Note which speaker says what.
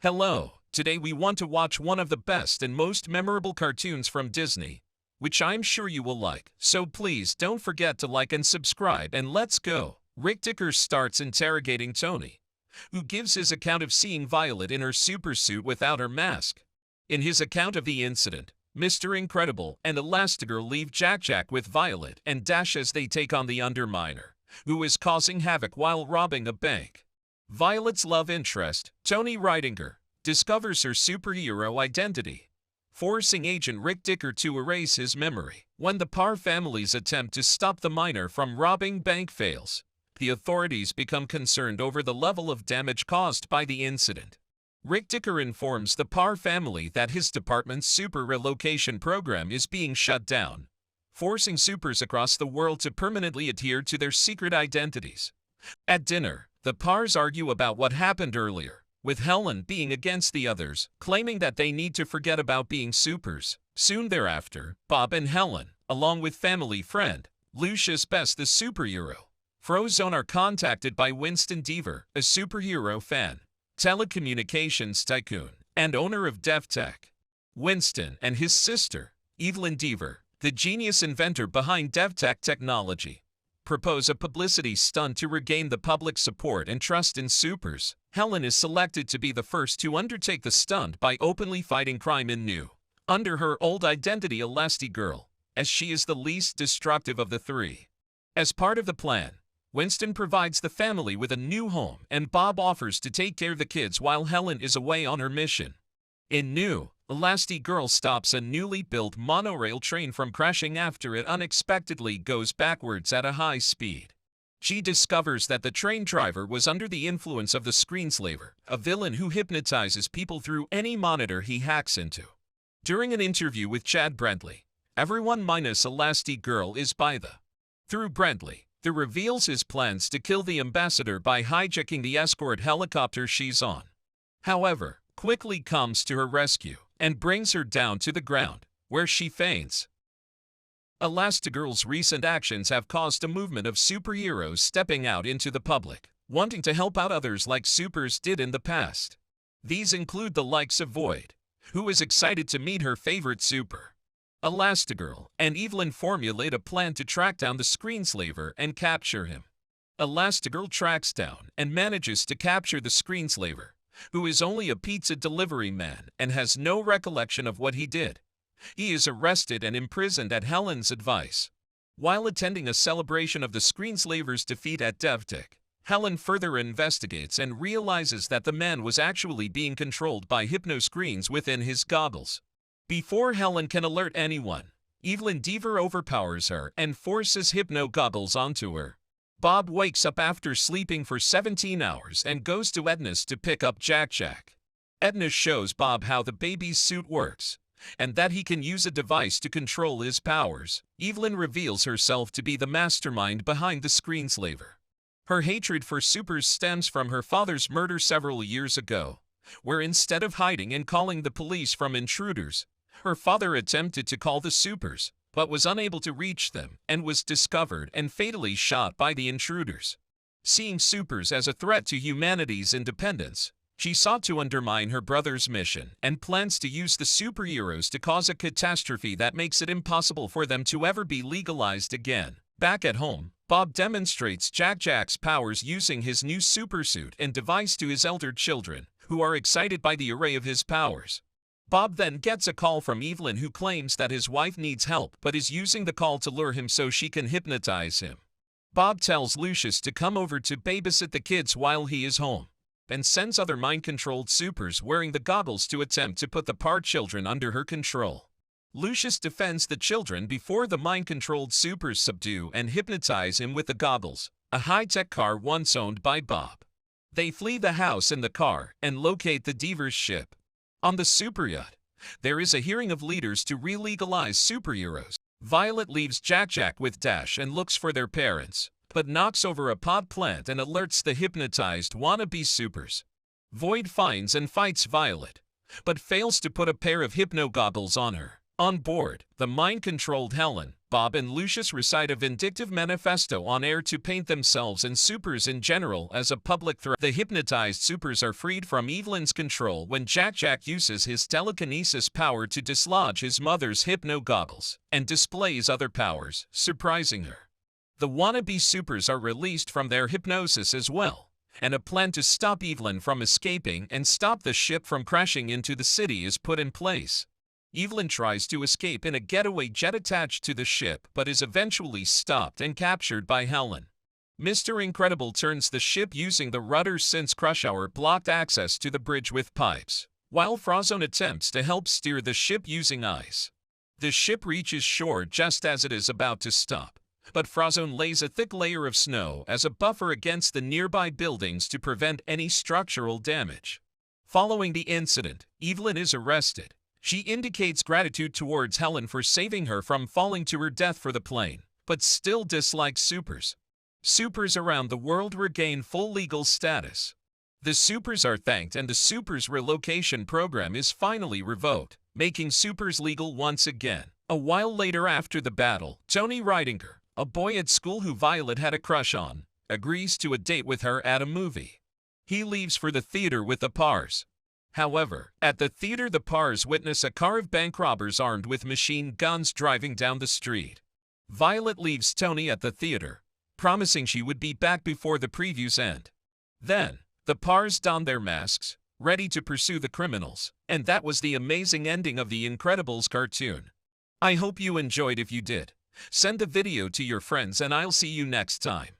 Speaker 1: Hello, today we want to watch one of the best and most memorable cartoons from Disney, which I'm sure you will like, so please don't forget to like and subscribe and let's go. Rick Dicker starts interrogating Tony, who gives his account of seeing Violet in her supersuit without her mask. In his account of the incident, Mr. Incredible and Elastigirl leave Jack with Violet and Dash as they take on the Underminer, who is causing havoc while robbing a bank. Violet's love interest, Tony Ridinger, discovers her superhero identity, forcing Agent Rick Dicker to erase his memory. When the Parr family's attempt to stop the miner from robbing bank fails, the authorities become concerned over the level of damage caused by the incident. Rick Dicker informs the Parr family that his department's super relocation program is being shut down, forcing supers across the world to permanently adhere to their secret identities. At dinner, the Parrs argue about what happened earlier, with Helen being against the others, claiming that they need to forget about being supers. Soon thereafter, Bob and Helen, along with family friend Lucius Best the superhero, Frozone, are contacted by Winston Deaver, a superhero fan, telecommunications tycoon, and owner of DevTech. Winston and his sister, Evelyn Deaver, the genius inventor behind DevTech technology, propose a publicity stunt to regain the public's support and trust in supers. Helen is selected to be the first to undertake the stunt by openly fighting crime under her old identity Elastigirl, as she is the least destructive of the three. As part of the plan, Winston provides the family with a new home and Bob offers to take care of the kids while Helen is away on her mission. In New, Elastigirl stops a newly built monorail train from crashing after it unexpectedly goes backwards at a high speed. She discovers that the train driver was under the influence of the Screenslaver, a villain who hypnotizes people through any monitor he hacks into. During an interview with Chad Bradley, everyone minus Elastigirl is through Bradley, who reveals his plans to kill the ambassador by hijacking the escort helicopter she's on. However, quickly comes to her rescue and brings her down to the ground, where she faints. Elastigirl's recent actions have caused a movement of superheroes stepping out into the public, wanting to help out others like supers did in the past. These include the likes of Void, who is excited to meet her favorite super. Elastigirl and Evelyn formulate a plan to track down the Screenslaver and capture him. Elastigirl tracks down and manages to capture the Screenslaver, who is only a pizza delivery man and has no recollection of what he did. He is arrested and imprisoned at Helen's advice. While attending a celebration of the Screenslaver's defeat at DevTech, Helen further investigates and realizes that the man was actually being controlled by hypno-screens within his goggles. Before Helen can alert anyone, Evelyn Deaver overpowers her and forces hypno goggles onto her. Bob wakes up after sleeping for 17 hours and goes to Edna's to pick up Jack. Edna shows Bob how the baby's suit works, and that he can use a device to control his powers. Evelyn reveals herself to be the mastermind behind the Screenslaver. Her hatred for supers stems from her father's murder several years ago, where instead of hiding and calling the police from intruders, her father attempted to call the supers, but was unable to reach them and was discovered and fatally shot by the intruders. Seeing supers as a threat to humanity's independence, she sought to undermine her brother's mission and plans to use the superheroes to cause a catastrophe that makes it impossible for them to ever be legalized again. Back at home, Bob demonstrates Jack's powers using his new supersuit and device to his elder children, who are excited by the array of his powers. Bob then gets a call from Evelyn, who claims that his wife needs help but is using the call to lure him so she can hypnotize him. Bob tells Lucius to come over to babysit the kids while he is home, and sends other mind-controlled supers wearing the goggles to attempt to put the Parr children under her control. Lucius defends the children before the mind-controlled supers subdue and hypnotize him with the goggles, a high-tech car once owned by Bob. They flee the house in the car and locate the Deaver's ship. On the super yacht, there is a hearing of leaders to re-legalize superheroes. Violet leaves Jack with Dash and looks for their parents, but knocks over a pot plant and alerts the hypnotized wannabe supers. Void finds and fights Violet, but fails to put a pair of hypno goggles on her. On board, the mind-controlled Helen, Bob and Lucius recite a vindictive manifesto on air to paint themselves and supers in general as a public threat. The hypnotized supers are freed from Evelyn's control when Jack uses his telekinesis power to dislodge his mother's hypno-goggles and displays other powers, surprising her. The wannabe supers are released from their hypnosis as well, and a plan to stop Evelyn from escaping and stop the ship from crashing into the city is put in place. Evelyn tries to escape in a getaway jet attached to the ship but is eventually stopped and captured by Helen. Mr. Incredible turns the ship using the rudder since Crush Hour blocked access to the bridge with pipes, while Frozone attempts to help steer the ship using ice. The ship reaches shore just as it is about to stop, but Frozone lays a thick layer of snow as a buffer against the nearby buildings to prevent any structural damage. Following the incident, Evelyn is arrested. She indicates gratitude towards Helen for saving her from falling to her death for the plane, but still dislikes supers. Supers around the world regain full legal status. The supers are thanked and the supers relocation program is finally revoked, making supers legal once again. A while later after the battle, Tony Ridinger, a boy at school who Violet had a crush on, agrees to a date with her at a movie. He leaves for the theater with the Pars. However, at the theater the Pars witness a car of bank robbers armed with machine guns driving down the street. Violet leaves Tony at the theater, promising she would be back before the previews end. Then, the Pars don their masks, ready to pursue the criminals, and that was the amazing ending of the Incredibles cartoon. I hope you enjoyed. If you did, send the video to your friends and I'll see you next time.